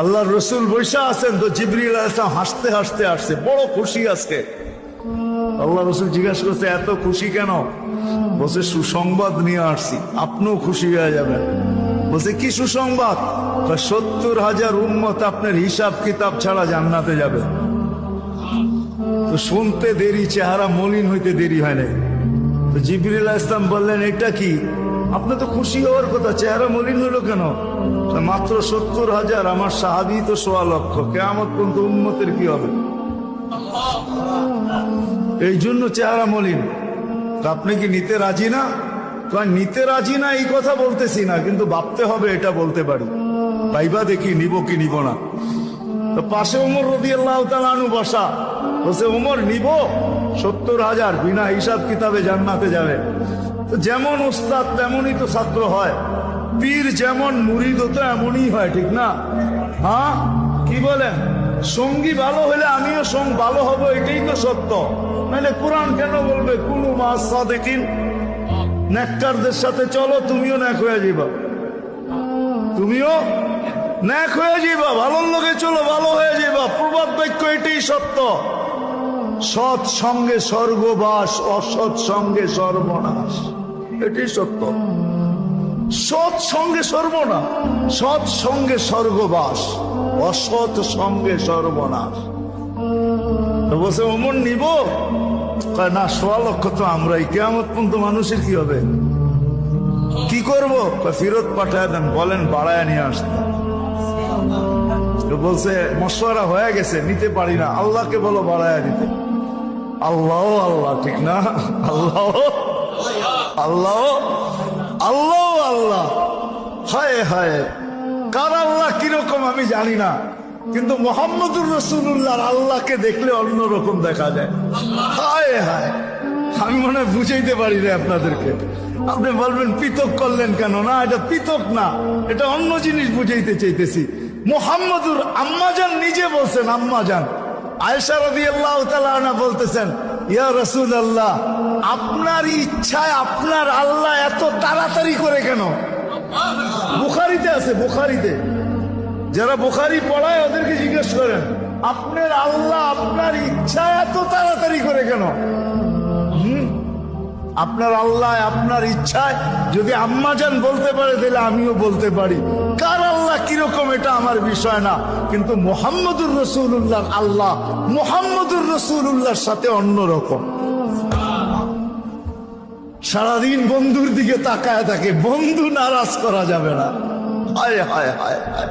আল্লাহ রসুল বৈশা আছেন তো জিবরিল আলাইহিস সালাম হাসতে হাসতে আসছে, বড় খুশি আজকে। আল্লাহ রসুল জিজ্ঞাসা করছে এত খুশি কেন? বলছে সুসংবাদ নিয়ে আসছি, আপনিও খুশি হয়ে যাবেন। বলছে কি সুসংবাদ? 70,000 উম্মত আপনার হিসাব কিতাব ছাড়া জান্নাতে যাবে। তো শুনতে দেরি, চেহারা মলিন হইতে দেরি হয় না। তো জিবরিল আলাইহিস সালাম বললেন এটা কি? আপনি তো খুশি হওয়ার কথা, চেহারা মলিন হলো কেন? মাত্র 70,000, আমার সাহাবী তো 1.25 লক্ষ, কিয়ামত পর্যন্ত উম্মতের কি হবে? এই জন্য চেহারা মলিন। আপনি কি নিতে রাজি না? নিতে রাজি না এই কথা বলতেছি না, কিন্তু ভাবতে হবে এটা বলতে পারি। ভাইবা দেখি নিব কি নিব না। তো পাশে ওমর রাদিয়াল্লাহু তাআলা আনহু বসা, বলছে ওমর নিব 70,000, বিনা হিসাব কিতাবে জান্নাতে যাবে। তো যেমন উস্তাদ তেমনই তো ছাত্র হয়, পীর যেমন মুরিদ তো এমনই হয়, ঠিক না? হ্যাঁ কি বলেন? সঙ্গী ভালো হলে আমিও ভালো হব, এটাই তো সত্য। নাহলে কোরআন কেন বলবে কুনু মা'আস সাদিকিন? নেককারদের সাথে চলো, তুমিও নেক হয়ে যাবা, তুমিও নেক হয়ে যাবা। ভালোর লোকে চলো, ভালো হয়ে যাবা। প্রবাদ বাক্য এটাই সত্য। সৎ সঙ্গে স্বর্গবাস, অসৎ সঙ্গে সর্বনাশ, এটাই সত্য। সৎ সঙ্গে সর্বনাশ, সৎ সঙ্গে স্বর্গবাস, অসৎ সঙ্গে সর্বনাশ। বলছে ওমর নিব না? 1.25 লক্ষ তো আমরাই, কিয়ামত পর্যন্ত মানুষের কি হবে? কি করবো? ফেরত পাঠায় দেন, বলেন বাড়ায় নিয়ে আসতে। বলছে মশওয়ারা হয়ে গেছে, নিতে পারি না, আল্লাহকে বলো বাড়ায় দিতে। আল্লাহ আল্লাহ, ঠিক না? আল্লাহ আল্লাহ আল্লাহ আল্লাহ, হায় হায়। কার আল্লাহ কিরকম আমি জানি না, কিন্তু মুহাম্মদুর রাসূলুল্লাহর আল্লাহকে দেখলে অন্যরকম দেখা যায়। হায় হায়, আমি মনে হয় বুঝাইতে পারি না আপনাদেরকে। আপনি বলবেন পৃথক করলেন কেন? না, এটা পৃথক না, এটা অন্য জিনিস বুঝাইতে চাইতেছি। মুহাম্মদুর আম্মাজান নিজে বলছেন, আম্মাজান আয়েশা রাদিয়াল্লাহু তাআলা আনহা বলতেছেন, ইয়া রাসূলুল্লাহ, আপনার ইচ্ছায় আপনার আল্লাহ এত তাড়াতাড়ি করে কেন? বুখারীতে আছে, বুখারীতে। যারা বুখারী পড়ায় ওদেরকে জিজ্ঞেস করেন, আপনার আল্লাহ আপনার ইচ্ছায় এত তাড়াতাড়ি করে কেন? আপনার আল্লাহ আপনার ইচ্ছায় যদি আম্মাজান বলতে পারে, তাহলে আমিও বলতে পারি। কার আল্লাহ কিরকম এটা আমার বিষয় না, কিন্তু মুহাম্মদুর রাসূলুল্লাহর আল্লাহ মুহাম্মদুর রাসূলুল্লাহর সাথে অন্যরকম। সারাদিন বন্ধুর দিকে তাকায় থাকে, বন্ধু নারাজ করা যাবে না। হায় হায় হায় হায়।